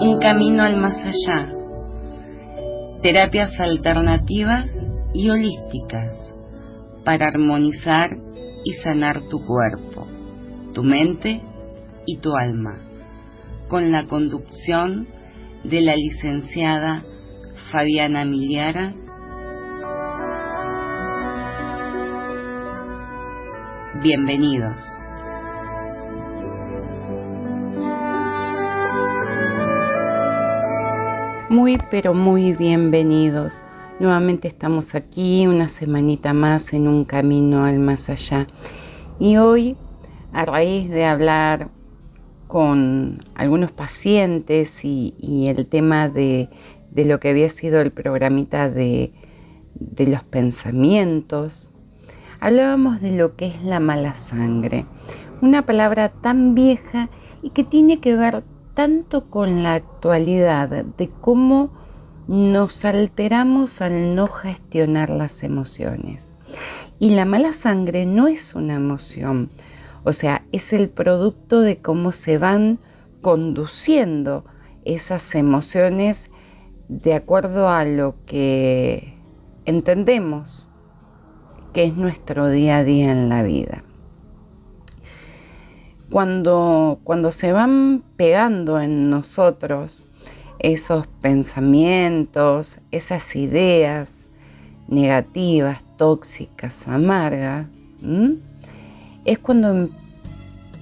Un camino al más allá. Terapias alternativas y holísticas para armonizar y sanar tu cuerpo, tu mente y tu alma, con la conducción de la licenciada Fabiana Miliara. Bienvenidos. Muy pero muy bienvenidos. Nuevamente estamos aquí una semanita más en un camino al más allá. Y hoy, a raíz de hablar con algunos pacientes y el tema de lo que había sido el programita de los pensamientos, hablábamos de lo que es la mala sangre. Una palabra tan vieja y que tiene que ver tanto con la actualidad, de cómo nos alteramos al no gestionar las emociones. Y la mala sangre no es una emoción, o sea, es el producto de cómo se van conduciendo esas emociones de acuerdo a lo que entendemos que es nuestro día a día en la vida. Cuando se van pegando en nosotros esos pensamientos, esas ideas negativas, tóxicas, amargas, es cuando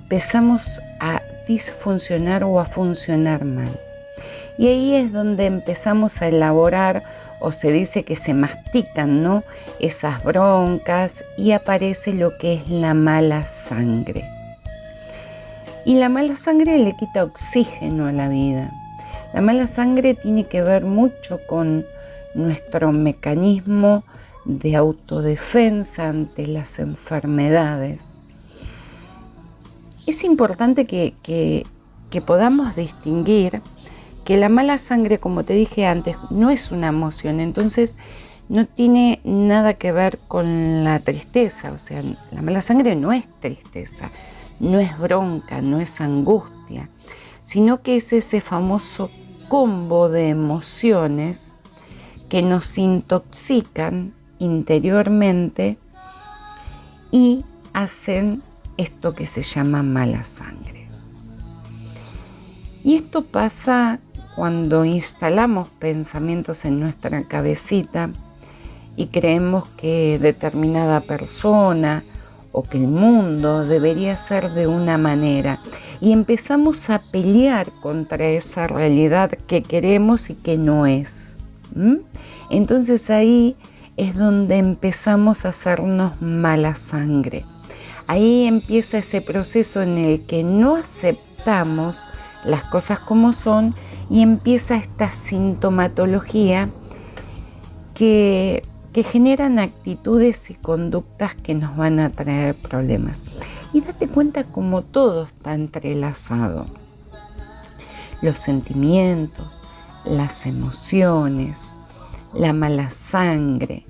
empezamos a disfuncionar o a funcionar mal. Y ahí es donde empezamos a elaborar, o se dice que se mastican, ¿no?, esas broncas y aparece lo que es la mala sangre. Y la mala sangre le quita oxígeno a la vida. La mala sangre tiene que ver mucho con nuestro mecanismo de autodefensa ante las enfermedades. Es importante que podamos distinguir que la mala sangre, como te dije antes, no es una emoción, entonces no tiene nada que ver con la tristeza. O sea, la mala sangre no es tristeza, no es bronca, no es angustia, sino que es ese famoso combo de emociones que nos intoxican interiormente y hacen esto que se llama mala sangre. Y esto pasa cuando instalamos pensamientos en nuestra cabecita y creemos que determinada persona o que el mundo debería ser de una manera y empezamos a pelear contra esa realidad que queremos y que no es. Entonces ahí es donde empezamos a hacernos mala sangre. Ahí empieza ese proceso en el que no aceptamos las cosas como son y empieza esta sintomatología que generan actitudes y conductas que nos van a traer problemas. Y date cuenta cómo todo está entrelazado. Los sentimientos, las emociones, la mala sangre,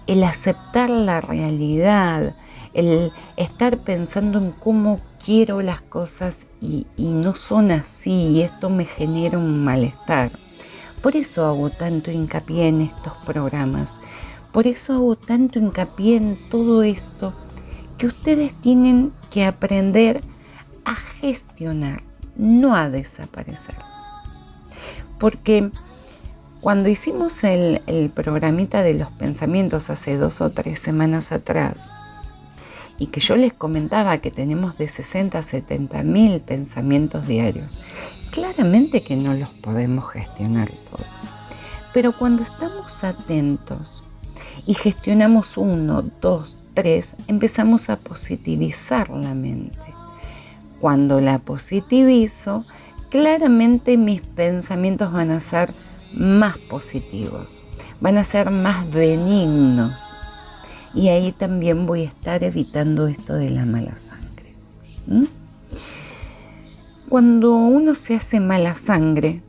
el aceptar la realidad, el estar pensando en cómo quiero las cosas y no son así y esto me genera un malestar. Por eso hago tanto hincapié en estos programas. Por eso hago tanto hincapié en todo esto que ustedes tienen que aprender a gestionar, no a desaparecer. Porque cuando hicimos el programita de los pensamientos hace 2 o 3 semanas atrás, y que yo les comentaba que tenemos de 60 a 70 mil pensamientos diarios, claramente que no los podemos gestionar todos. Pero cuando estamos atentos y gestionamos 1, 2, 3, empezamos a positivizar la mente. Cuando la positivizo, claramente mis pensamientos van a ser más positivos, van a ser más benignos. Y ahí también voy a estar evitando esto de la mala sangre. Cuando uno se hace mala sangre,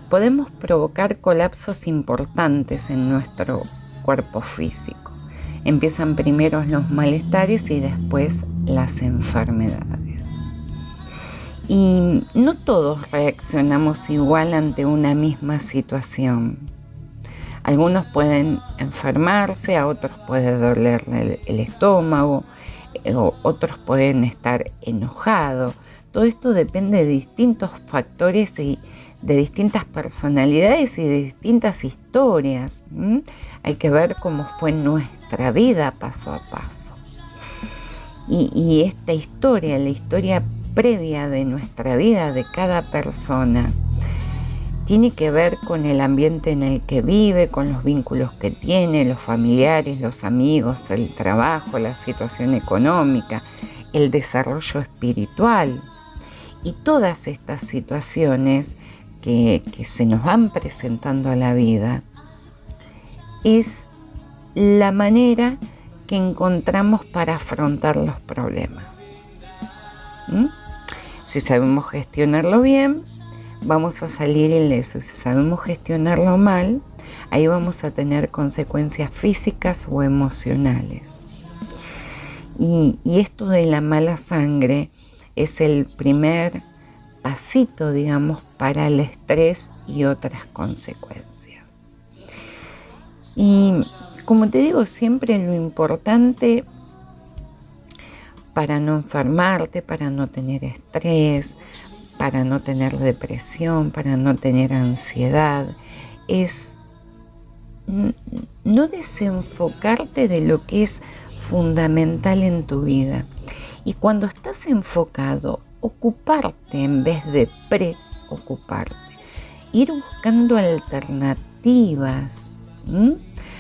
podemos provocar colapsos importantes en nuestro cuerpo físico. Empiezan primero los malestares y después las enfermedades. Y no todos reaccionamos igual ante una misma situación. Algunos pueden enfermarse, a otros puede dolerle el estómago, otros pueden estar enojados. Todo esto depende de distintos factores y de distintas personalidades y de distintas historias. Hay que ver cómo fue nuestra vida paso a paso. Y esta historia, la historia previa de nuestra vida, de cada persona, tiene que ver con el ambiente en el que vive, con los vínculos que tiene, los familiares, los amigos, el trabajo, la situación económica, el desarrollo espiritual. Y todas estas situaciones que se nos van presentando a la vida es la manera que encontramos para afrontar los problemas. Si sabemos gestionarlo bien, vamos a salir ilesos. Si sabemos gestionarlo mal, ahí vamos a tener consecuencias físicas o emocionales. Y esto de la mala sangre es el primer pasito, digamos, para el estrés y otras consecuencias. Y como te digo, siempre lo importante para no enfermarte, para no tener estrés, para no tener depresión, para no tener ansiedad, es no desenfocarte de lo que es fundamental en tu vida. Y cuando estás enfocado, ocuparte en vez de preocuparte. Ir buscando alternativas,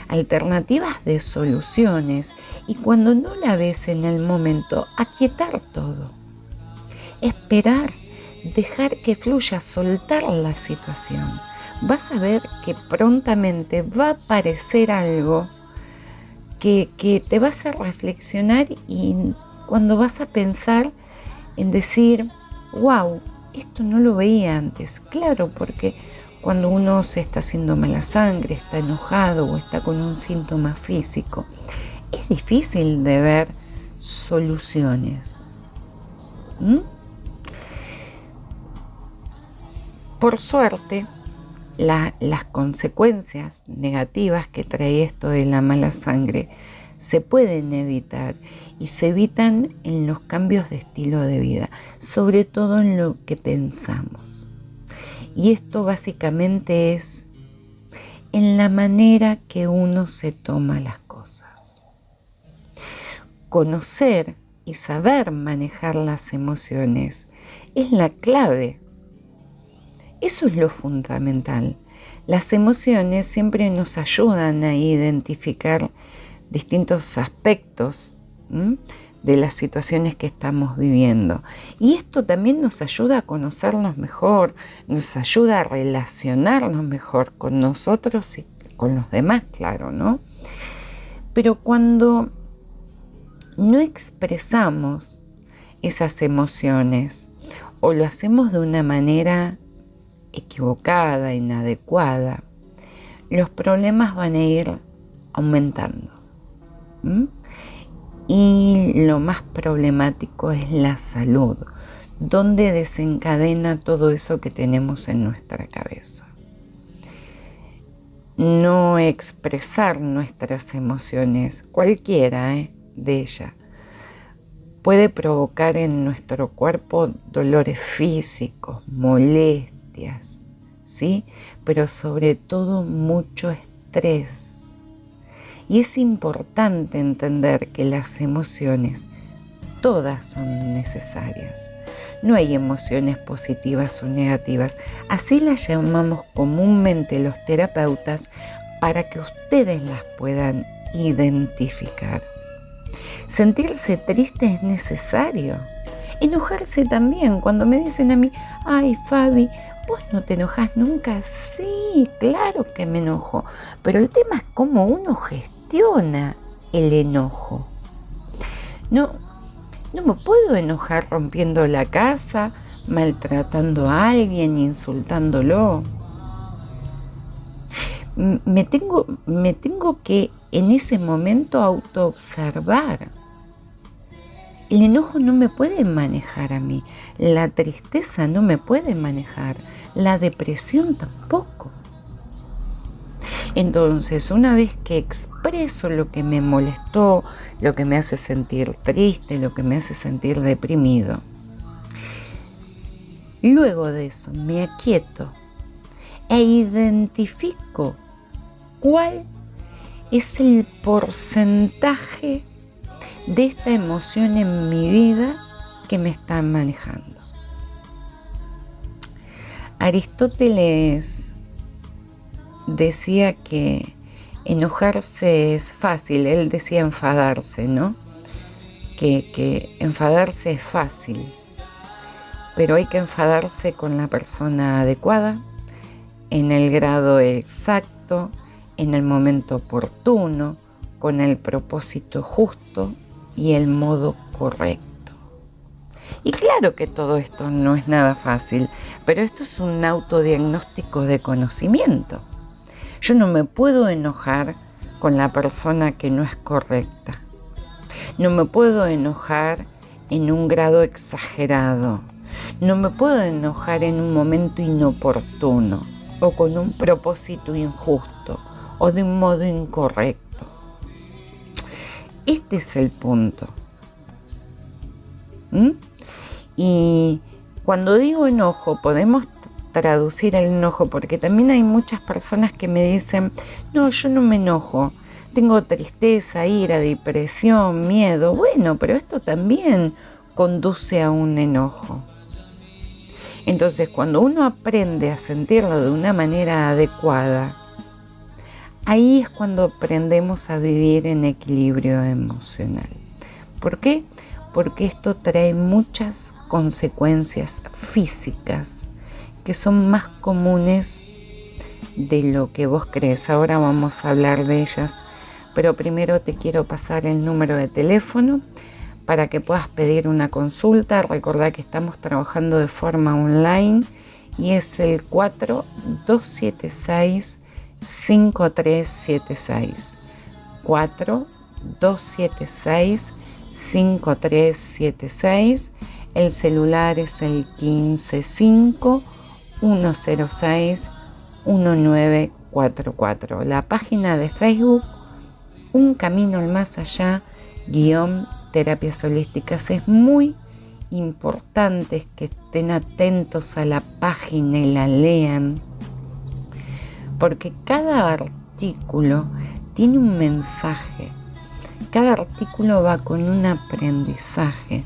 alternativas de soluciones. Y cuando no la ves en el momento, aquietar todo. Esperar, dejar que fluya, soltar la situación. Vas a ver que prontamente va a aparecer algo que te va a hacer reflexionar, y cuando vas a pensar en decir, wow, esto no lo veía antes. Claro, porque cuando uno se está haciendo mala sangre, está enojado o está con un síntoma físico, es difícil de ver soluciones. Por suerte, las consecuencias negativas que trae esto de la mala sangre se pueden evitar, y se evitan en los cambios de estilo de vida, sobre todo en lo que pensamos. Y esto básicamente es en la manera que uno se toma las cosas. Conocer y saber manejar las emociones es la clave. Eso es lo fundamental. Las emociones siempre nos ayudan a identificar distintos aspectos de las situaciones que estamos viviendo. Y esto también nos ayuda a conocernos mejor, nos ayuda a relacionarnos mejor con nosotros y con los demás, claro, ¿no? Pero cuando no expresamos esas emociones o lo hacemos de una manera equivocada, inadecuada, los problemas van a ir aumentando. Y lo más problemático es la salud, donde desencadena todo eso que tenemos en nuestra cabeza. No expresar nuestras emociones, cualquiera de ellas, puede provocar en nuestro cuerpo dolores físicos, molestias, ¿sí? Pero sobre todo mucho estrés. Y es importante entender que las emociones todas son necesarias. No hay emociones positivas o negativas. Así las llamamos comúnmente los terapeutas, para que ustedes las puedan identificar. Sentirse triste es necesario. Enojarse también. Cuando me dicen a mí, ay Fabi, ¿vos no te enojas nunca? Sí, claro que me enojo. Pero el tema es cómo uno gestiona el enojo. No me puedo enojar rompiendo la casa, maltratando a alguien, insultándolo. Me tengo que en ese momento autoobservar El enojo no me puede manejar a mí, la tristeza no me puede manejar, la depresión tampoco. Entonces, una vez que expreso lo que me molestó, lo que me hace sentir triste, lo que me hace sentir deprimido, luego de eso me aquieto e identifico cuál es el porcentaje de esta emoción en mi vida que me está manejando. Aristóteles decía que enojarse es fácil, él decía enfadarse, ¿no? Que enfadarse es fácil, pero hay que enfadarse con la persona adecuada, en el grado exacto, en el momento oportuno, con el propósito justo y el modo correcto. Y claro que todo esto no es nada fácil, pero esto es un autodiagnóstico de conocimiento. Yo no me puedo enojar con la persona que no es correcta. No me puedo enojar en un grado exagerado. No me puedo enojar en un momento inoportuno o con un propósito injusto o de un modo incorrecto. Este es el punto. Y cuando digo enojo, podemos traducir el enojo, porque también hay muchas personas que me dicen, no, yo no me enojo, tengo tristeza, ira, depresión, miedo. Bueno, pero esto también conduce a un enojo. Entonces, cuando uno aprende a sentirlo de una manera adecuada, ahí es cuando aprendemos a vivir en equilibrio emocional. ¿Por qué? Porque esto trae muchas consecuencias físicas que son más comunes de lo que vos crees. Ahora vamos a hablar de ellas, pero primero te quiero pasar el número de teléfono para que puedas pedir una consulta. Recordá que estamos trabajando de forma online y es el 4276-5376. 4276-5376. El celular es el 155-106-1944. La página de Facebook, Un Camino al Más Allá, _terapias holísticas. Es muy importante que estén atentos a la página y la lean, porque cada artículo tiene un mensaje, cada artículo va con un aprendizaje.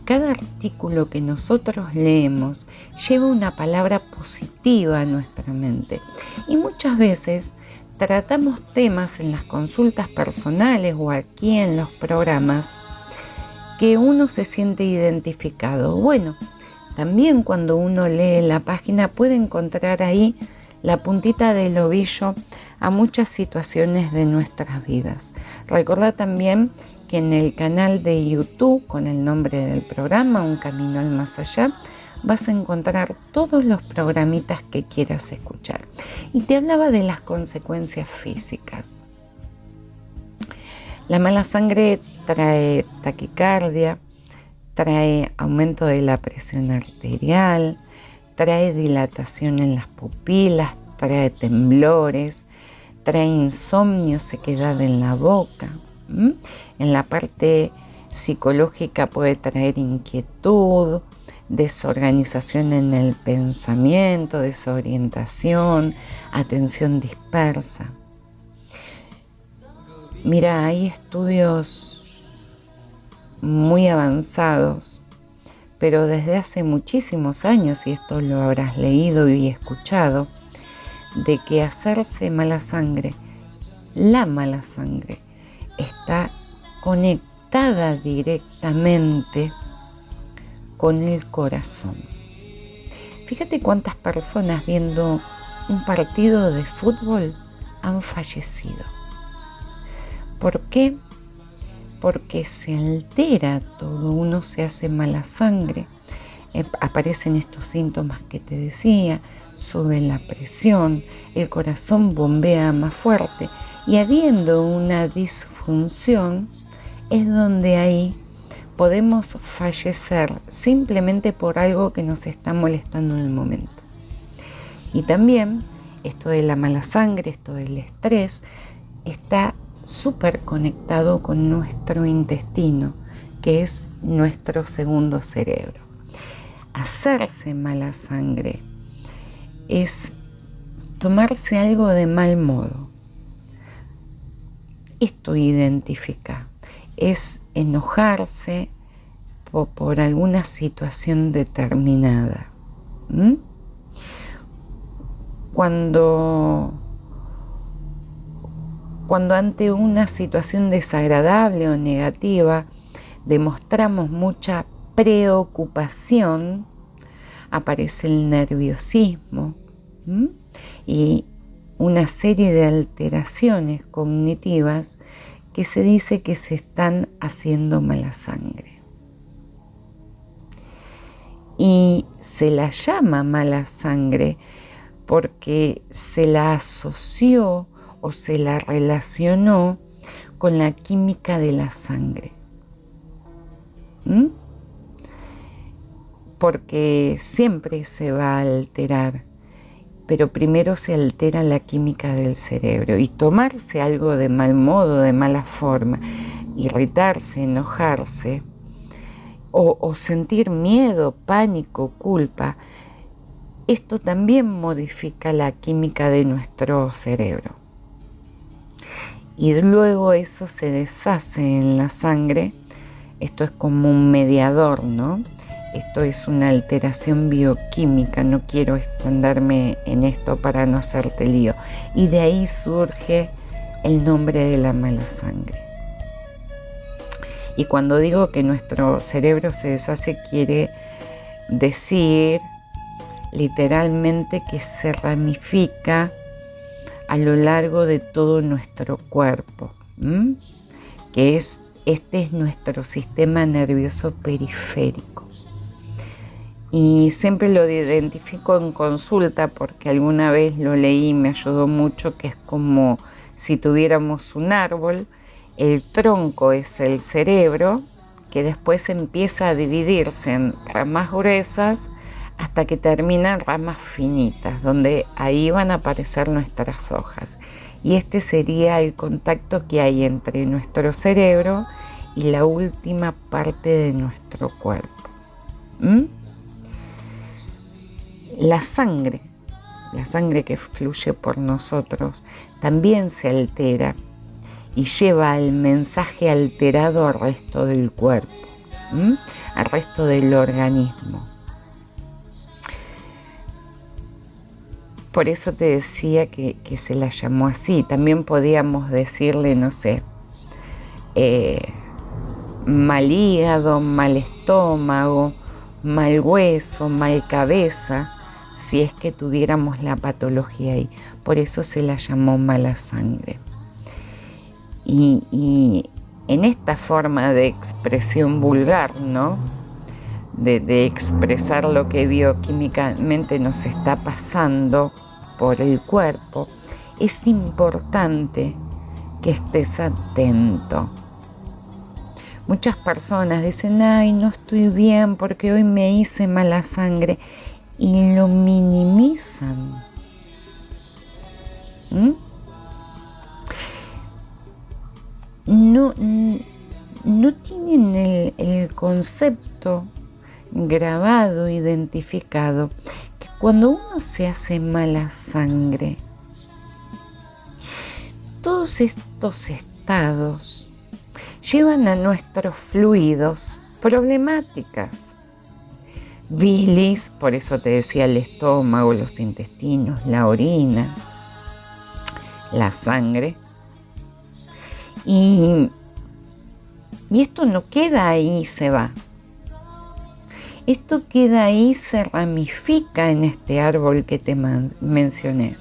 Cada artículo que nosotros leemos lleva una palabra positiva a nuestra mente. Y muchas veces tratamos temas en las consultas personales o aquí en los programas que uno se siente identificado. Bueno, también cuando uno lee la página puede encontrar ahí la puntita del ovillo a muchas situaciones de nuestras vidas. Recordá también que en el canal de YouTube, con el nombre del programa, Un Camino al Más Allá, vas a encontrar todos los programitas que quieras escuchar. Y te hablaba de las consecuencias físicas. La mala sangre trae taquicardia, trae aumento de la presión arterial, trae dilatación en las pupilas, trae temblores, trae insomnio, sequedad en la boca. En la parte psicológica puede traer inquietud, desorganización en el pensamiento, desorientación, atención dispersa. Mira, hay estudios muy avanzados, pero desde hace muchísimos años, y esto lo habrás leído y escuchado, de que hacerse mala sangre, la mala sangre, está conectada directamente con el corazón. Fíjate cuántas personas viendo un partido de fútbol han fallecido. ¿Por qué? Porque se altera todo, uno se hace mala sangre, aparecen estos síntomas que te decía, sube la presión, el corazón bombea más fuerte y habiendo una disfunción es donde ahí podemos fallecer simplemente por algo que nos está molestando en el momento. Y también esto de la mala sangre, esto del estrés, está súper conectado con nuestro intestino, que es nuestro segundo cerebro. Hacerse mala sangre es tomarse algo de mal modo. Esto identifica, es enojarse por alguna situación determinada. Cuando ante una situación desagradable o negativa demostramos mucha preocupación, aparece el nerviosismo y una serie de alteraciones cognitivas que se dice que se están haciendo mala sangre. Y se la llama mala sangre porque se la asoció o se la relacionó con la química de la sangre. Porque siempre se va a alterar, pero primero se altera la química del cerebro, y tomarse algo de mal modo, de mala forma, irritarse, enojarse, o sentir miedo, pánico, culpa, esto también modifica la química de nuestro cerebro. Y luego eso se deshace en la sangre. Esto es como un mediador, ¿no? Esto es una alteración bioquímica, no quiero extenderme en esto para no hacerte lío. Y de ahí surge el nombre de la mala sangre. Y cuando digo que nuestro cerebro se deshace, quiere decir literalmente que se ramifica a lo largo de todo nuestro cuerpo, que este es nuestro sistema nervioso periférico. Y siempre lo identifico en consulta porque alguna vez lo leí y me ayudó mucho, que es como si tuviéramos un árbol, el tronco es el cerebro, que después empieza a dividirse en ramas gruesas hasta que termina en ramas finitas, donde ahí van a aparecer nuestras hojas. Y este sería el contacto que hay entre nuestro cerebro y la última parte de nuestro cuerpo. La sangre que fluye por nosotros también se altera y lleva el mensaje alterado al resto del cuerpo, al resto del organismo. Por eso te decía que se la llamó así. También podíamos decirle, no sé, mal hígado, mal estómago, mal hueso, mal cabeza, si es que tuviéramos la patología ahí. Por eso se la llamó mala sangre. Y en esta forma de expresión vulgar, ¿no? De expresar lo que bioquímicamente nos está pasando por el cuerpo, es importante que estés atento. Muchas personas dicen, ay, no estoy bien porque hoy me hice mala sangre, y lo minimizan. No tienen el concepto grabado, identificado, que cuando uno se hace mala sangre, todos estos estados llevan a nuestros fluidos problemáticas. Bilis, por eso te decía el estómago, los intestinos, la orina, la sangre. Y esto no queda ahí y se va. Esto queda ahí, se ramifica en este árbol que te mencioné.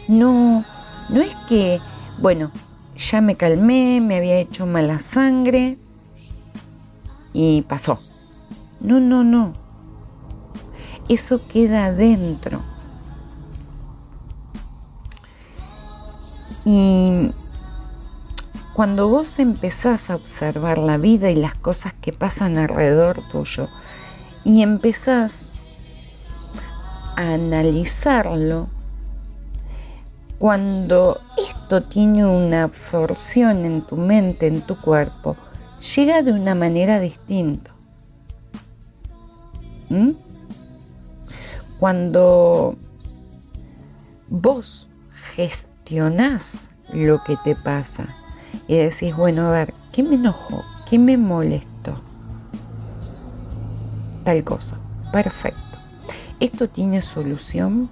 No es que, bueno, ya me calmé, me había hecho mala sangre y pasó. No. Eso queda adentro. Y Cuando vos empezás a observar la vida y las cosas que pasan alrededor tuyo y empezás a analizarlo, cuando esto tiene una absorción en tu mente, en tu cuerpo, llega de una manera distinta. Cuando vos gestionás lo que te pasa y decís, bueno, a ver, ¿qué me enojó? ¿Qué me molestó? Tal cosa. Perfecto. ¿Esto tiene solución?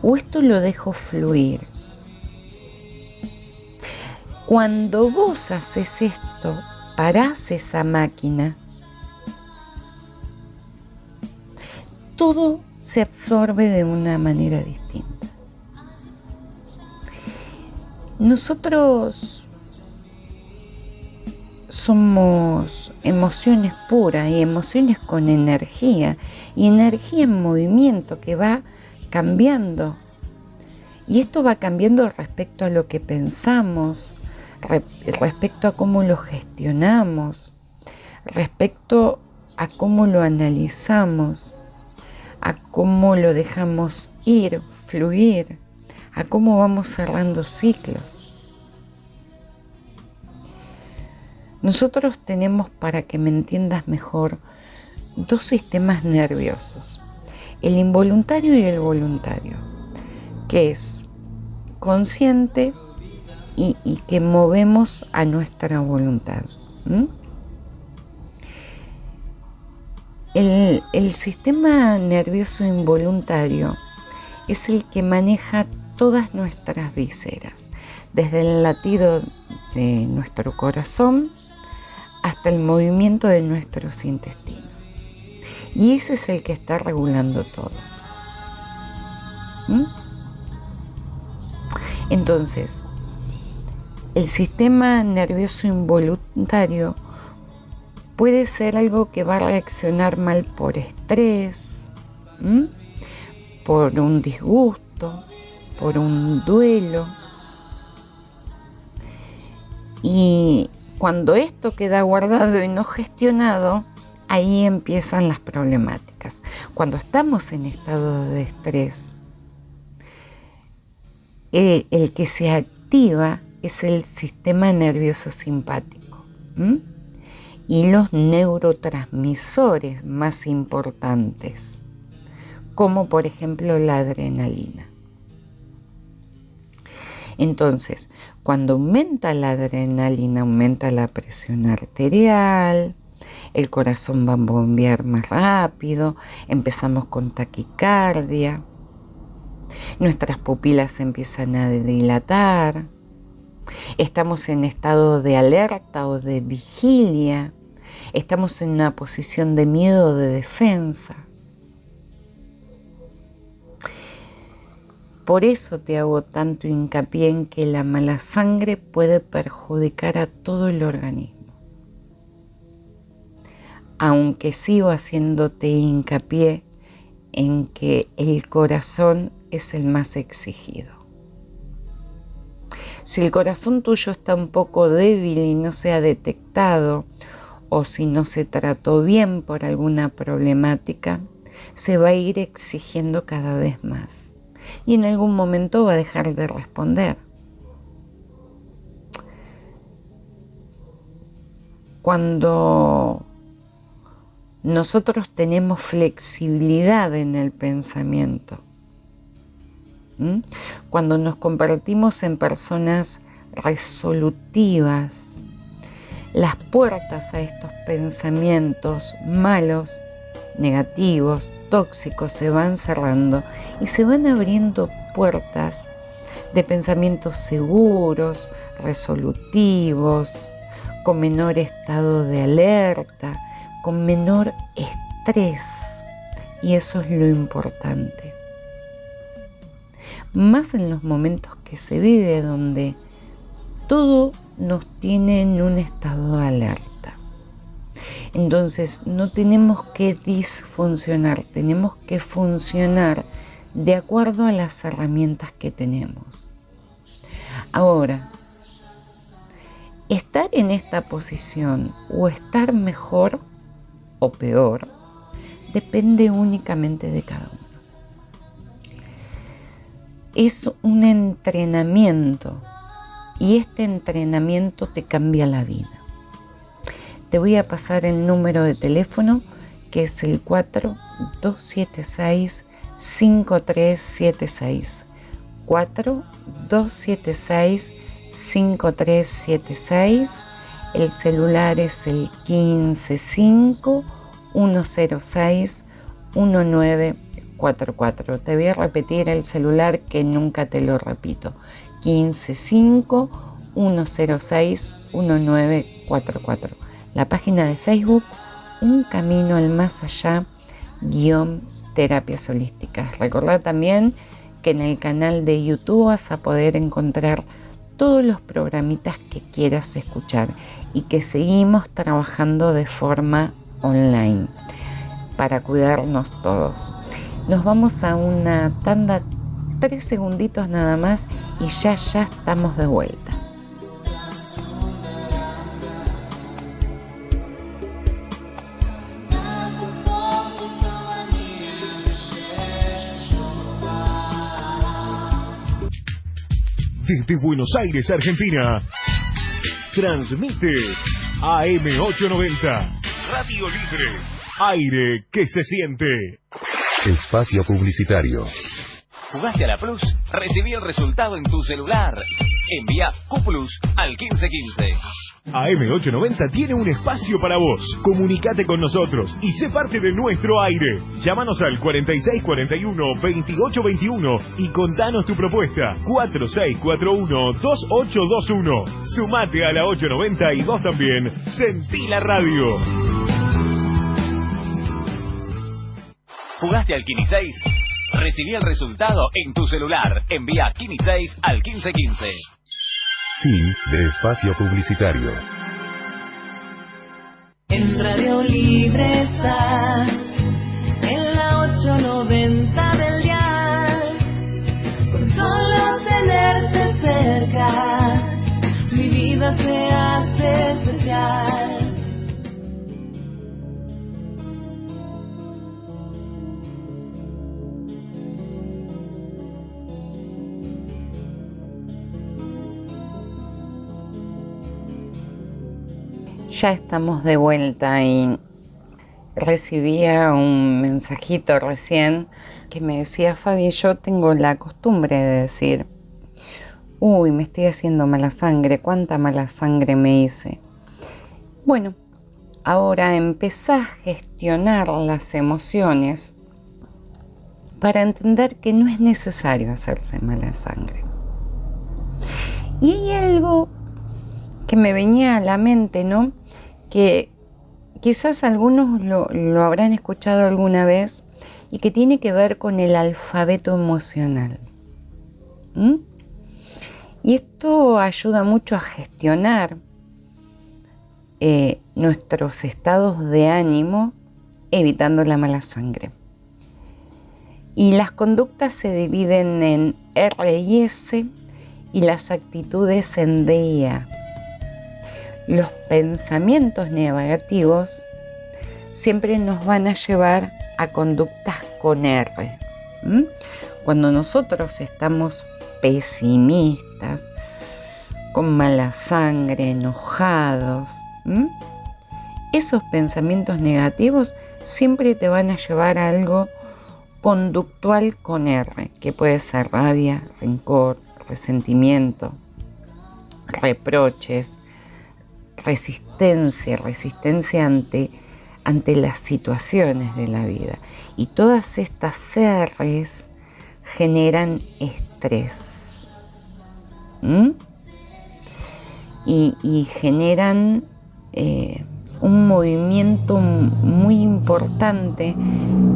¿O esto lo dejo fluir? Cuando vos haces esto, parás esa máquina, todo se absorbe de una manera distinta. Nosotros somos emociones puras y emociones con energía y energía en movimiento que va cambiando. Y esto va cambiando respecto a lo que pensamos, respecto a cómo lo gestionamos, respecto a cómo lo analizamos, a cómo lo dejamos ir, fluir, a cómo vamos cerrando ciclos. Nosotros tenemos, para que me entiendas mejor, dos sistemas nerviosos, el involuntario y el voluntario, que es consciente y que movemos a nuestra voluntad. El sistema nervioso involuntario es el que maneja todas nuestras vísceras, desde el latido de nuestro corazón hasta el movimiento de nuestros intestinos. Y ese es el que está regulando todo. Entonces, el sistema nervioso involuntario puede ser algo que va a reaccionar mal por estrés, por un disgusto, por un duelo. Y cuando esto queda guardado y no gestionado, ahí empiezan las problemáticas. Cuando estamos en estado de estrés, el que se activa es el sistema nervioso simpático y los neurotransmisores más importantes, como por ejemplo la adrenalina. Entonces, cuando aumenta la adrenalina, aumenta la presión arterial, el corazón va a bombear más rápido, empezamos con taquicardia, nuestras pupilas se empiezan a dilatar, estamos en estado de alerta o de vigilia, estamos en una posición de miedo o de defensa. Por eso te hago tanto hincapié en que la mala sangre puede perjudicar a todo el organismo. Aunque sigo haciéndote hincapié en que el corazón es el más exigido. Si el corazón tuyo está un poco débil y no se ha detectado, o si no se trató bien por alguna problemática, se va a ir exigiendo cada vez más. Y en algún momento va a dejar de responder. Cuando nosotros tenemos flexibilidad en el pensamiento, cuando nos convertimos en personas resolutivas, las puertas a estos pensamientos malos, negativos, tóxicos se van cerrando y se van abriendo puertas de pensamientos seguros, resolutivos, con menor estado de alerta, con menor estrés. Y eso es lo importante. Más en los momentos que se vive donde todo nos tiene en un estado de alerta. Entonces no tenemos que disfuncionar, tenemos que funcionar de acuerdo a las herramientas que tenemos. Ahora, Estar en esta posición o estar mejor o peor depende únicamente de cada uno. Es un entrenamiento y este entrenamiento te cambia la vida. Te voy a pasar el número de teléfono, que es el 4276-5376. 4276-5376. El celular es el 155-106-1944. Te voy a repetir el celular, que nunca te lo repito. 155-106-1944. La página de Facebook, Un Camino al Más Allá, _terapias holísticas. Recordá también que en el canal de YouTube vas a poder encontrar todos los programitas que quieras escuchar y que seguimos trabajando de forma online para cuidarnos todos. Nos vamos a una tanda, 3 segunditos nada más, y ya estamos de vuelta. Desde Buenos Aires, Argentina, transmite AM890, Radio Libre, aire que se siente. Espacio publicitario. ¿Jugaste a la Plus? Recibí el resultado en tu celular. Envía Q Plus al 1515. AM890 tiene un espacio para vos. Comunicate con nosotros y sé parte de nuestro aire. Llámanos al 4641-2821 y contanos tu propuesta. 4641-2821. Sumate a la 890 y vos también sentí la radio. ¿Jugaste al Kini 6? Recibí el resultado en tu celular. Envía Kini 6 al 1515. Fin de espacio publicitario. En Radio Libre estás, en la 890 del dial. Con solo tenerte cerca, mi vida se hace especial. Ya estamos de vuelta y recibía un mensajito recién que me decía: Fabi, yo tengo la costumbre de decir, uy, me estoy haciendo mala sangre, cuánta mala sangre me hice. Bueno, ahora empezá a gestionar las emociones para entender que no es necesario hacerse mala sangre. Y hay algo que me venía a la mente, ¿no? Que quizás algunos lo habrán escuchado alguna vez y que tiene que ver con el alfabeto emocional. Y esto ayuda mucho a gestionar nuestros estados de ánimo, evitando la mala sangre. Y las conductas se dividen en R y S y las actitudes en D y A. Los pensamientos negativos siempre nos van a llevar a conductas con R. Cuando nosotros estamos pesimistas, con mala sangre, enojados, esos pensamientos negativos siempre te van a llevar a algo conductual con R, que puede ser rabia, rencor, resentimiento, reproches, resistencia ante las situaciones de la vida. Y todas estas R's generan estrés. Y generan un movimiento muy importante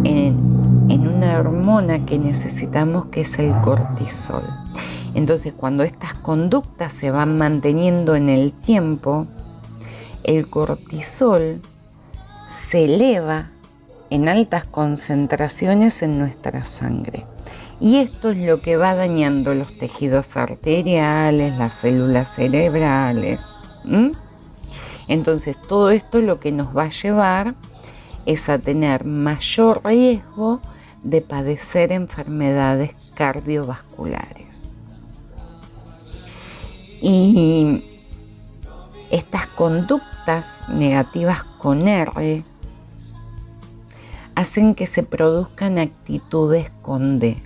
en una hormona que necesitamos, que es el cortisol. Entonces, cuando estas conductas se van manteniendo en el tiempo, el cortisol se eleva en altas concentraciones en nuestra sangre. Y esto es lo que va dañando los tejidos arteriales, las células cerebrales. Entonces todo esto lo que nos va a llevar es a tener mayor riesgo de padecer enfermedades cardiovasculares. Y estas conductas negativas con R hacen que se produzcan actitudes con D.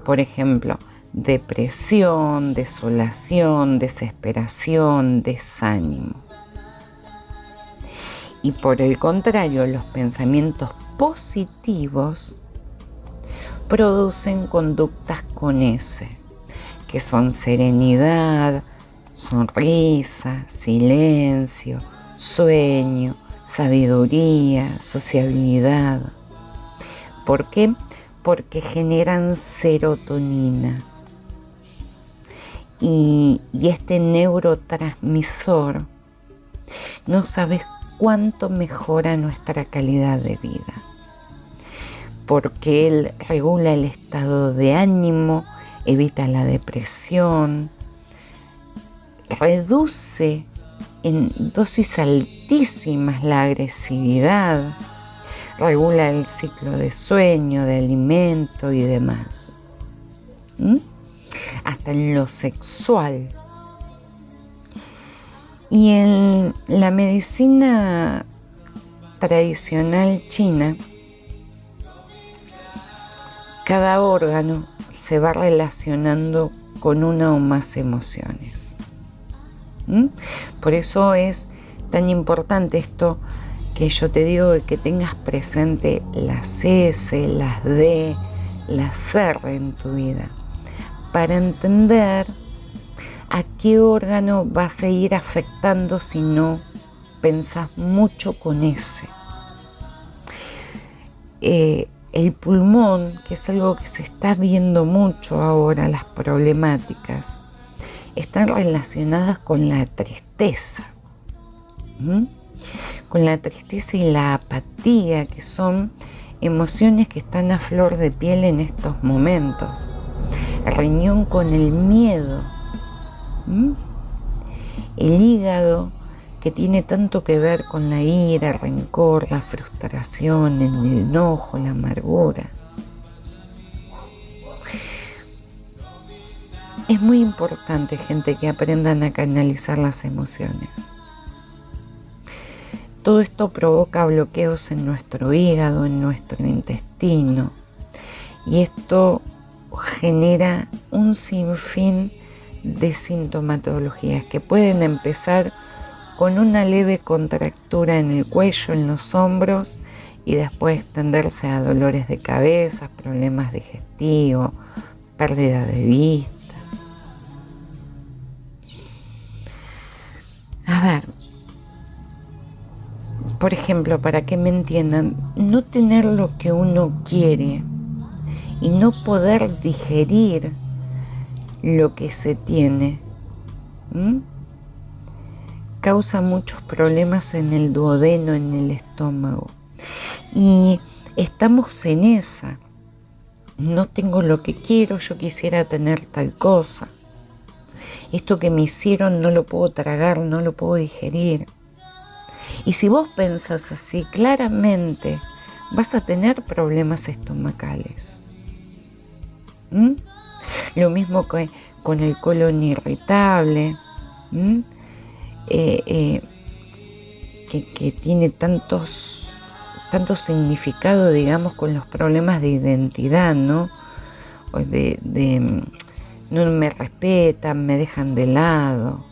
Por ejemplo, depresión, desolación, desesperación, desánimo. Y por el contrario, los pensamientos positivos producen conductas con S, que son serenidad, sonrisa, silencio, sueño, sabiduría, sociabilidad. ¿Por qué? Porque generan serotonina. Y este neurotransmisor, no sabes cuánto mejora nuestra calidad de vida, porque él regula el estado de ánimo, evita la depresión, reduce en dosis altísimas la agresividad, regula el ciclo de sueño, de alimento y demás. Hasta en lo sexual. Y en la medicina tradicional china, cada órgano se va relacionando con una o más emociones. Por eso es tan importante esto que yo te digo, de que tengas presente las S, las D, las R en tu vida, para entender a qué órgano vas a ir afectando si no pensás mucho con ese. El pulmón, que es algo que se está viendo mucho ahora, las problemáticas, están relacionadas con la tristeza. Con la tristeza y la apatía, que son emociones que están a flor de piel en estos momentos. El riñón con el miedo. El hígado, que tiene tanto que ver con la ira, el rencor, la frustración, el enojo, la amargura. Es muy importante, gente, que aprendan a canalizar las emociones. Todo esto provoca bloqueos en nuestro hígado, en nuestro intestino, y esto genera un sinfín de sintomatologías que pueden empezar con una leve contractura en el cuello, en los hombros, y después extenderse a dolores de cabeza, problemas digestivos, pérdida de vista. A ver, por ejemplo, para que me entiendan, no tener lo que uno quiere y no poder digerir lo que se tiene, causa muchos problemas en el duodeno, en el estómago. Y estamos en esa. No tengo lo que quiero, yo quisiera tener tal cosa. Esto que me hicieron no lo puedo tragar, no lo puedo digerir. Y si vos pensás así, claramente vas a tener problemas estomacales. Lo mismo que con el colon irritable, que tiene tanto significado, digamos, con los problemas de identidad, ¿no? No me respetan, me dejan de lado.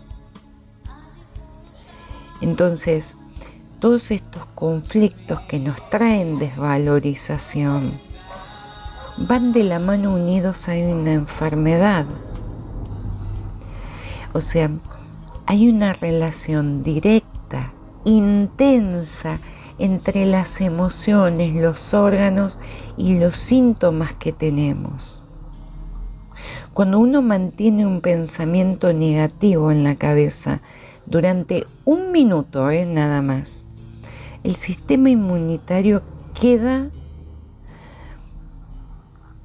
Entonces, todos estos conflictos que nos traen desvalorización van de la mano unidos a una enfermedad. O sea, hay una relación directa, intensa, entre las emociones, los órganos y los síntomas que tenemos. Cuando uno mantiene un pensamiento negativo en la cabeza durante un minuto, nada más, el sistema inmunitario queda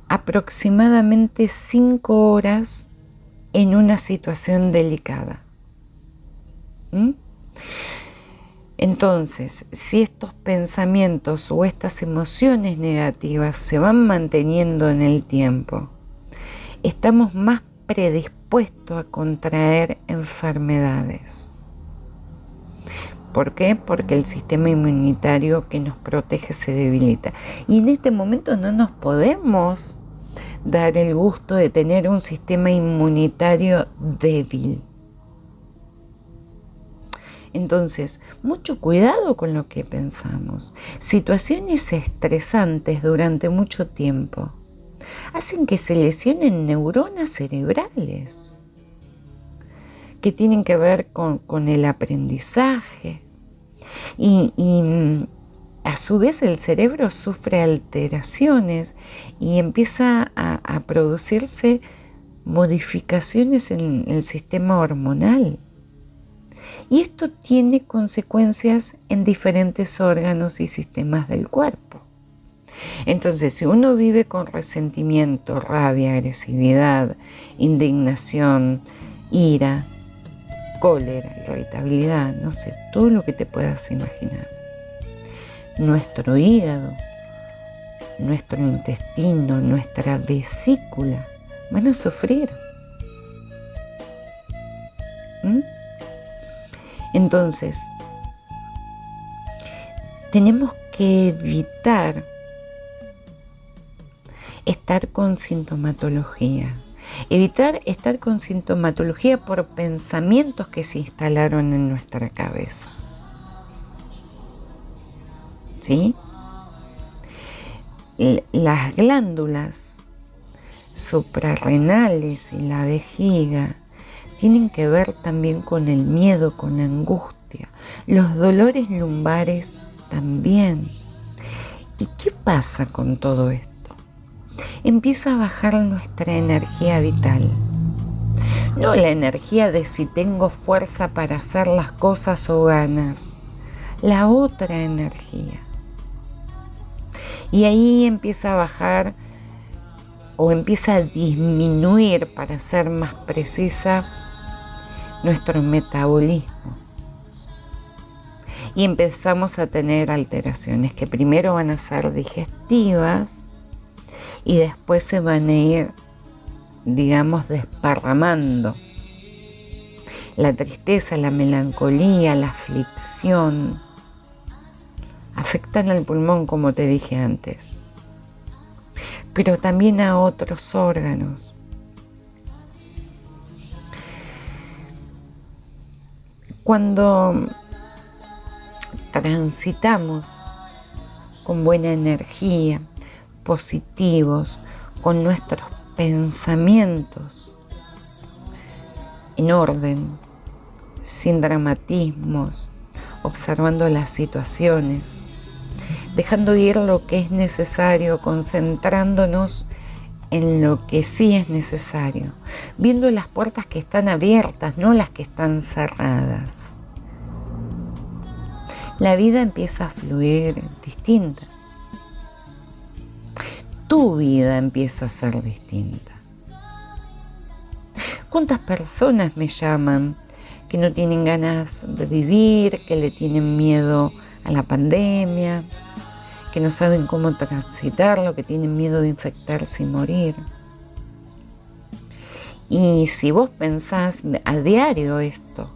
aproximadamente 5 horas en una situación delicada. Entonces, si estos pensamientos o estas emociones negativas se van manteniendo en el tiempo, estamos más predispuestos a contraer enfermedades. ¿Por qué? Porque el sistema inmunitario que nos protege se debilita. Y en este momento no nos podemos dar el gusto de tener un sistema inmunitario débil. Entonces, mucho cuidado con lo que pensamos. Situaciones estresantes durante mucho tiempo hacen que se lesionen neuronas cerebrales que tienen que ver con el aprendizaje y a su vez el cerebro sufre alteraciones y empieza a producirse modificaciones en el sistema hormonal. Y esto tiene consecuencias en diferentes órganos y sistemas del cuerpo. Entonces, si uno vive con resentimiento, rabia, agresividad, indignación, ira, cólera, irritabilidad, no sé, todo lo que te puedas imaginar, nuestro hígado, nuestro intestino, nuestra vesícula van a sufrir. Entonces, tenemos que evitar estar con sintomatología. Evitar estar con sintomatología por pensamientos que se instalaron en nuestra cabeza. ¿Sí? Las glándulas suprarrenales y la vejiga tienen que ver también con el miedo, con la angustia. Los dolores lumbares también. ¿Y qué pasa con todo esto? Empieza a bajar nuestra energía vital. No la energía de si tengo fuerza para hacer las cosas o ganas. La otra energía. Y ahí empieza a bajar o empieza a disminuir, para ser más precisa, nuestro metabolismo. Y empezamos a tener alteraciones que primero van a ser digestivas y después se van a ir, digamos, desparramando. La tristeza, la melancolía, la aflicción afectan al pulmón, como te dije antes, pero también a otros órganos. Cuando transitamos con buena energía, positivos, con nuestros pensamientos en orden, sin dramatismos, observando las situaciones, dejando ir lo que es necesario, concentrándonos en lo que sí es necesario, viendo las puertas que están abiertas, no las que están cerradas. La vida empieza a fluir distinta. Tu vida empieza a ser distinta. ¿Cuántas personas me llaman que no tienen ganas de vivir, que le tienen miedo a la pandemia, que no saben cómo transitarlo, que tienen miedo de infectarse y morir? Y si vos pensás a diario esto,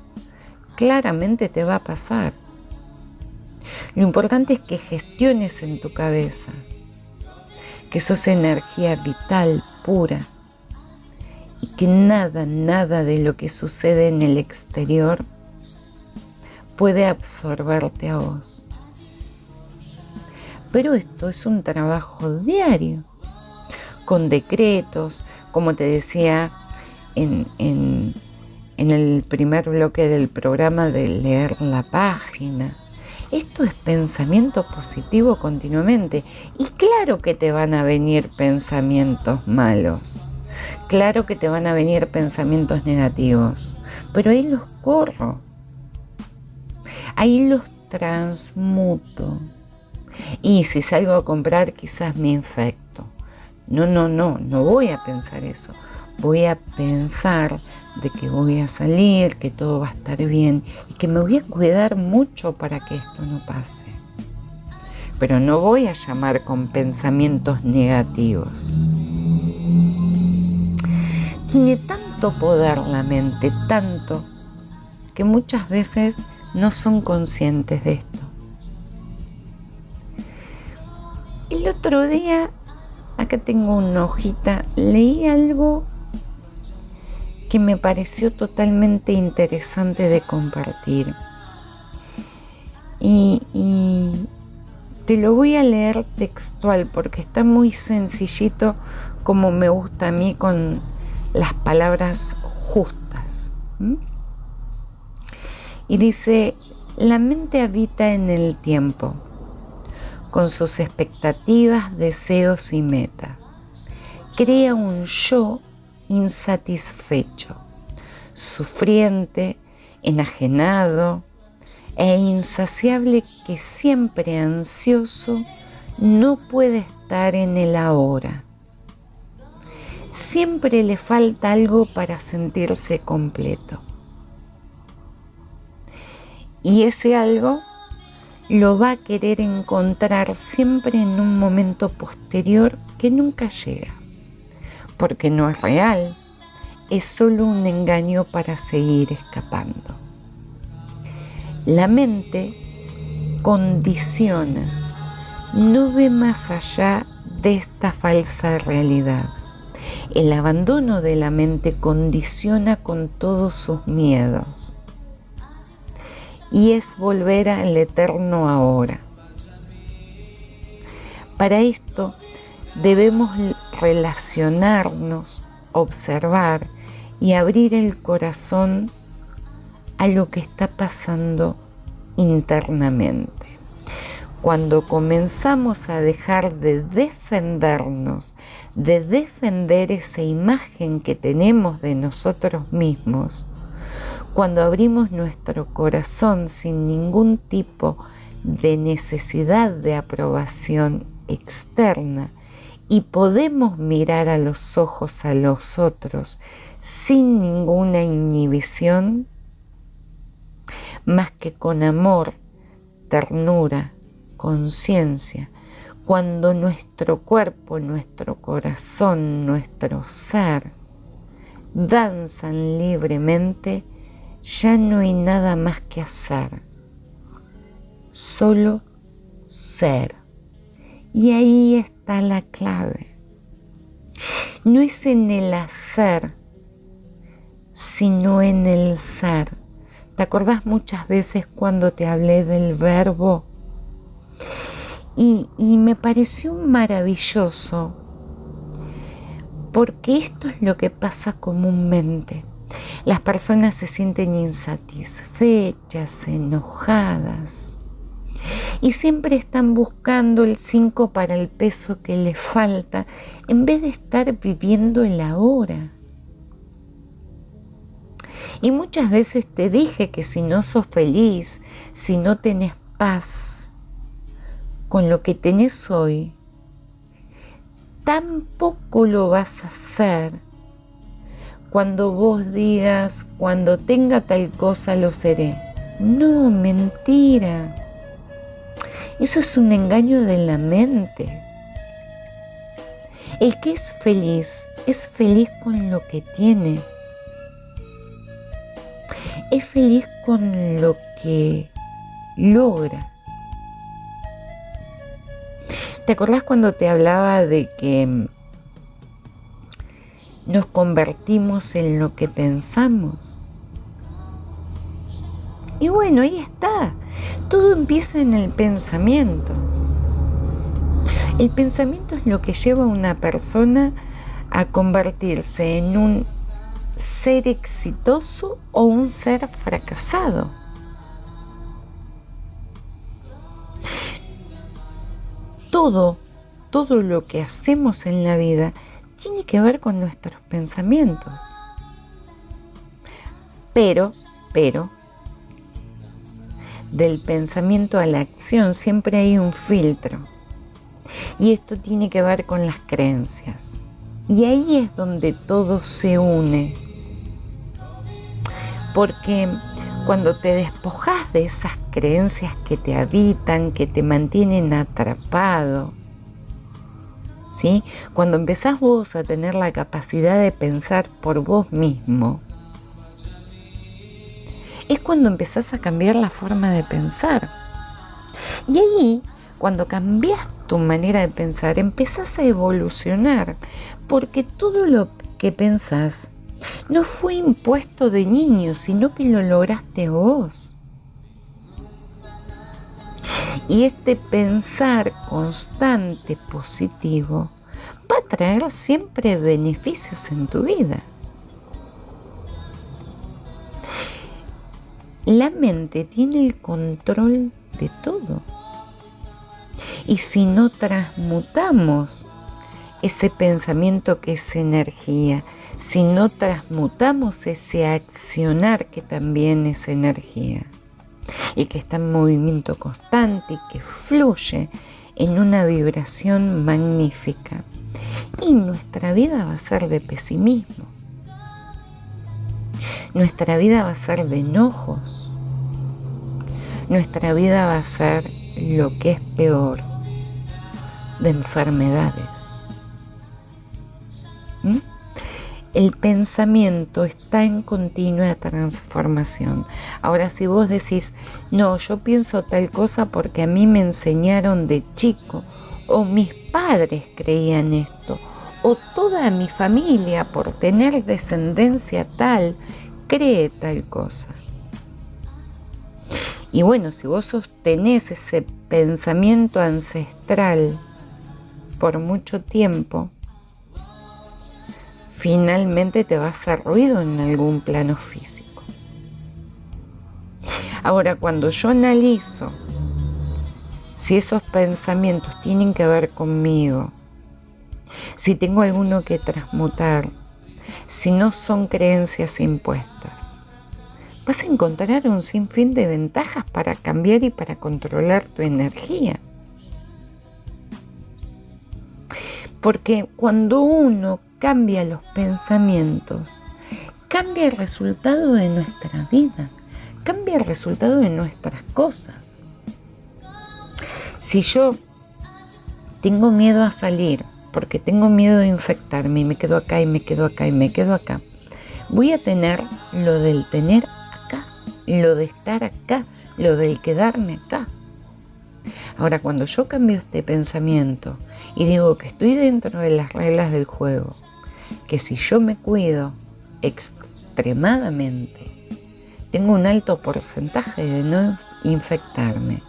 claramente te va a pasar. Lo importante es que gestiones en tu cabeza que sos energía vital, pura, y que nada de lo que sucede en el exterior puede absorberte a vos. Pero esto es un trabajo diario, con decretos, como te decía en el primer bloque del programa, de leer la página. Esto es pensamiento positivo continuamente. Y claro que te van a venir pensamientos malos. Claro que te van a venir pensamientos negativos. Pero ahí los corro. Ahí los transmuto. Y si salgo a comprar, quizás me infecto. No voy a pensar eso. Voy a pensar de que voy a salir, que todo va a estar bien y que me voy a cuidar mucho para que esto no pase. Pero no voy a llamar con pensamientos negativos. Tiene tanto poder la mente, tanto, que muchas veces no son conscientes de esto. El otro día, acá tengo una hojita, leí algo que me pareció totalmente interesante de compartir. Y te lo voy a leer textual porque está muy sencillito, como me gusta a mí, con las palabras justas. Y dice: la mente habita en el tiempo, con sus expectativas, deseos y metas. Crea un yo insatisfecho, sufriente, enajenado e insaciable, que siempre ansioso no puede estar en el ahora. Siempre le falta algo para sentirse completo. Y ese algo lo va a querer encontrar siempre en un momento posterior que nunca llega, porque no es real, es solo un engaño para seguir escapando. La mente condiciona, no ve más allá de esta falsa realidad. El abandono de la mente condiciona con todos sus miedos. Y es volver al eterno ahora. Para esto debemos relacionarnos, observar y abrir el corazón a lo que está pasando internamente. Cuando comenzamos a dejar de defendernos, de defender esa imagen que tenemos de nosotros mismos, cuando abrimos nuestro corazón sin ningún tipo de necesidad de aprobación externa y podemos mirar a los ojos a los otros sin ninguna inhibición, más que con amor, ternura, conciencia, cuando nuestro cuerpo, nuestro corazón, nuestro ser danzan libremente, ya no hay nada más que hacer, solo ser. Y ahí está la clave. No es en el hacer, sino en el ser. ¿Te acordás muchas veces cuando te hablé del verbo? Y me pareció maravilloso, porque esto es lo que pasa comúnmente. Las personas se sienten insatisfechas, enojadas, y siempre están buscando el 5 para el peso que les falta, en vez de estar viviendo el ahora. Y muchas veces te dije que si no sos feliz, si no tenés paz con lo que tenés hoy, tampoco lo vas a hacer cuando vos digas: cuando tenga tal cosa lo seré. No, mentira. Eso es un engaño de la mente. El que es feliz con lo que tiene. Es feliz con lo que logra. ¿Te acordás cuando te hablaba de que nos convertimos en lo que pensamos? Y bueno, ahí está. Todo empieza en el pensamiento. El pensamiento es lo que lleva a una persona a convertirse en un ser exitoso o un ser fracasado. Todo lo que hacemos en la vida tiene que ver con nuestros pensamientos. Pero, del pensamiento a la acción siempre hay un filtro. Y esto tiene que ver con las creencias. Y ahí es donde todo se une. Porque cuando te despojas de esas creencias que te habitan, que te mantienen atrapado, ¿sí? Cuando empezás vos a tener la capacidad de pensar por vos mismo, es cuando empezás a cambiar la forma de pensar. Y ahí, cuando cambias tu manera de pensar, empezás a evolucionar, porque todo lo que pensás no fue impuesto de niño, sino que lo lograste vos. Y este pensar constante, positivo, va a traer siempre beneficios en tu vida. La mente tiene el control de todo. Y si no transmutamos ese pensamiento que es energía, si no transmutamos ese accionar que también es energía, y que está en movimiento constante y que fluye en una vibración magnífica, y nuestra vida va a ser de pesimismo, nuestra vida va a ser de enojos, nuestra vida va a ser, lo que es peor, de enfermedades. El pensamiento está en continua transformación. Ahora, si vos decís, no, yo pienso tal cosa porque a mí me enseñaron de chico, o mis padres creían esto, o toda mi familia, por tener descendencia tal, cree tal cosa. Y bueno, si vos sostenés ese pensamiento ancestral por mucho tiempo, finalmente te va a hacer ruido en algún plano físico. Ahora, cuando yo analizo si esos pensamientos tienen que ver conmigo, si tengo alguno que transmutar, si no son creencias impuestas, vas a encontrar un sinfín de ventajas para cambiar y para controlar tu energía. Porque cuando uno cambia los pensamientos, cambia el resultado de nuestra vida, cambia el resultado de nuestras cosas. Si yo tengo miedo a salir, porque tengo miedo de infectarme y me quedo acá y me quedo acá y me quedo acá, voy a tener lo del tener acá, lo de estar acá, lo del quedarme acá. Ahora, cuando yo cambio este pensamiento y digo que estoy dentro de las reglas del juego, que si yo me cuido extremadamente, tengo un alto porcentaje de no infectarme.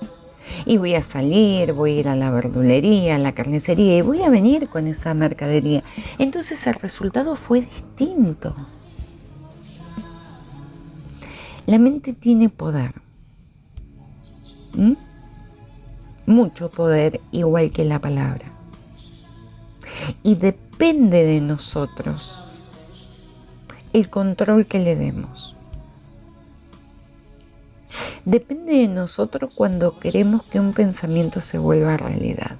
Y voy a salir, voy a ir a la verdulería, a la carnicería y voy a venir con esa mercadería. Entonces el resultado fue distinto. La mente tiene poder. Mucho poder, igual que la palabra. Y depende de nosotros el control que le demos. Depende de nosotros cuando queremos que un pensamiento se vuelva realidad.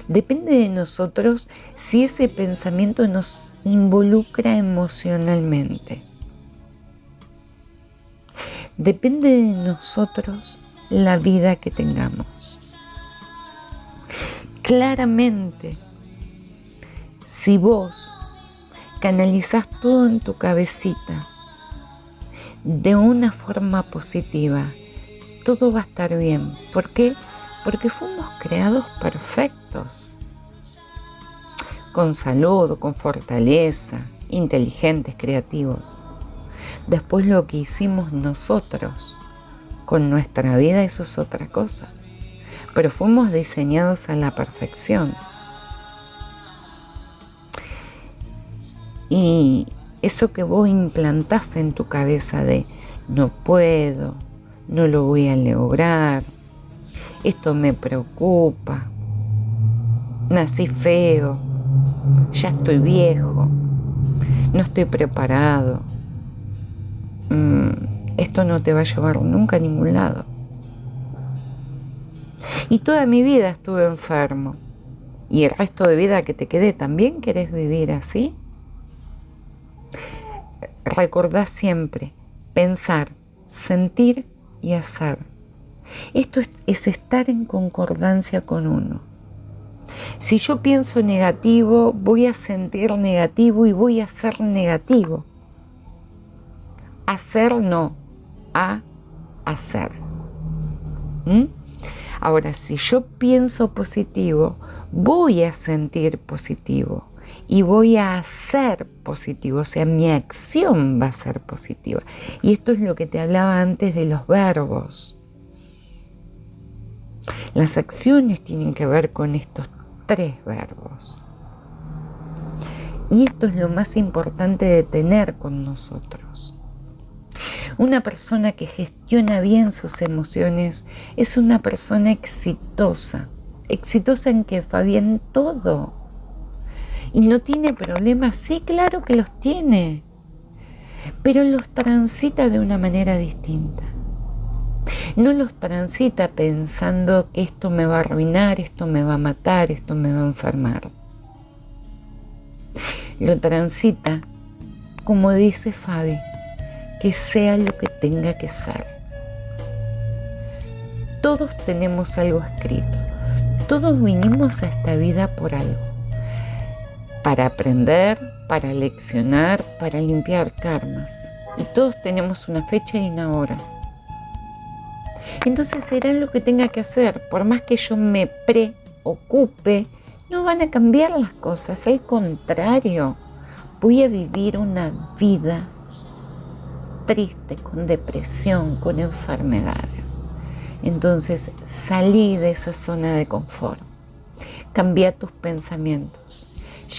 Depende de nosotros si ese pensamiento nos involucra emocionalmente. Depende de nosotros la vida que tengamos. Claramente, si vos canalizás todo en tu cabecita de una forma positiva, todo va a estar bien. ¿Por qué? Porque fuimos creados perfectos, con salud, con fortaleza, inteligentes, creativos. Después lo que hicimos nosotros con nuestra vida, eso es otra cosa. Pero fuimos diseñados a la perfección. Y eso que vos implantás en tu cabeza de no puedo, no lo voy a lograr, esto me preocupa, nací feo, ya estoy viejo, no estoy preparado, esto no te va a llevar nunca a ningún lado. Y toda mi vida estuve enfermo. ¿Y el resto de vida que te quede también querés vivir así? recordá siempre pensar, sentir y hacer. Esto es estar en concordancia con uno. Si yo pienso negativo, voy a sentir negativo y voy a hacer negativo. Hacer no, a hacer. Ahora, si yo pienso positivo, voy a sentir positivo y voy a hacer positivo, o sea, mi acción va a ser positiva. Y esto es lo que te hablaba antes de los verbos. Las acciones tienen que ver con estos 3 verbos. Y esto es lo más importante de tener con nosotros. Una persona que gestiona bien sus emociones es una persona exitosa. ¿Exitosa en qué, Fabián? Todo. ¿Y no tiene problemas? Sí, claro que los tiene. Pero los transita de una manera distinta. No los transita pensando que esto me va a arruinar, esto me va a matar, esto me va a enfermar. Lo transita, como dice Fabi, que sea lo que tenga que ser. Todos tenemos algo escrito. Todos vinimos a esta vida por algo. Para aprender, para leccionar, para limpiar karmas. Y todos tenemos una fecha y una hora. Entonces será lo que tenga que hacer. Por más que yo me preocupe, no van a cambiar las cosas. Al contrario, voy a vivir una vida triste, con depresión, con enfermedades. Entonces salí de esa zona de confort. Cambia tus pensamientos.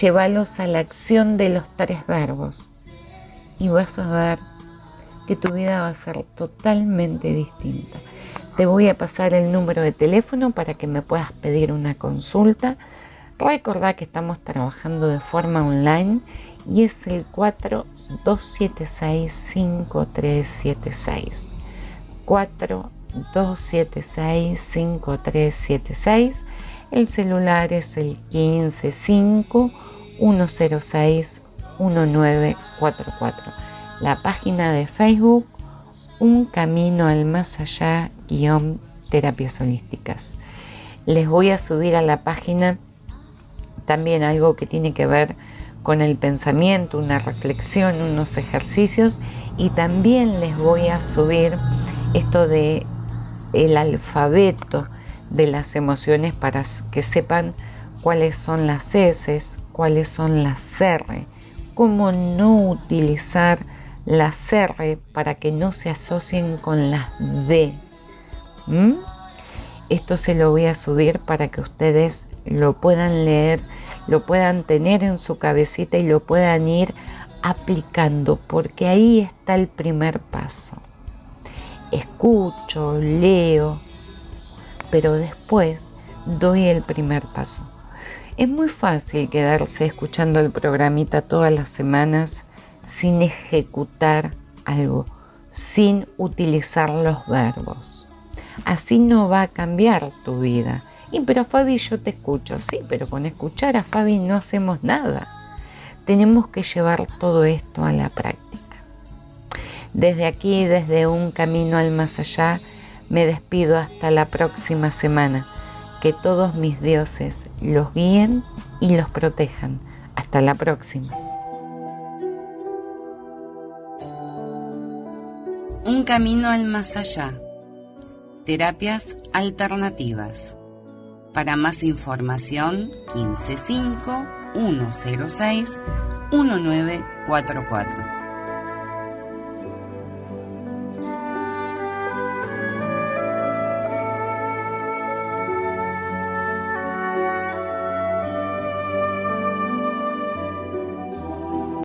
Llévalos a la acción de los 3 verbos. Y vas a ver que tu vida va a ser totalmente distinta. Te voy a pasar el número de teléfono para que me puedas pedir una consulta. Recordá que estamos trabajando de forma online y es el 4276-5376. 4276-5376. El celular es el 155-106-1944. La página de Facebook, Un Camino al Más Allá _terapias holísticas. Les voy a subir a la página también algo que tiene que ver con el pensamiento, una reflexión, unos ejercicios, y también les voy a subir esto de el alfabeto de las emociones para que sepan cuáles son las S, cuáles son las R, cómo no utilizar las R para que no se asocien con las D. Esto se lo voy a subir para que ustedes lo puedan leer, lo puedan tener en su cabecita y lo puedan ir aplicando, porque ahí está el primer paso. Escucho, leo, pero después doy el primer paso. Es muy fácil quedarse escuchando el programita todas las semanas sin ejecutar algo, sin utilizar los verbos. Así no va a cambiar tu vida. Y pero Fabi, yo te escucho. Sí, pero con escuchar a Fabi no hacemos nada. Tenemos que llevar todo esto a la práctica. Desde aquí, desde Un Camino al Más Allá, me despido hasta la próxima semana. Que todos mis dioses los guíen y los protejan. Hasta la próxima. Un Camino al Más Allá. Terapias alternativas. Para más información, 155-106-1944.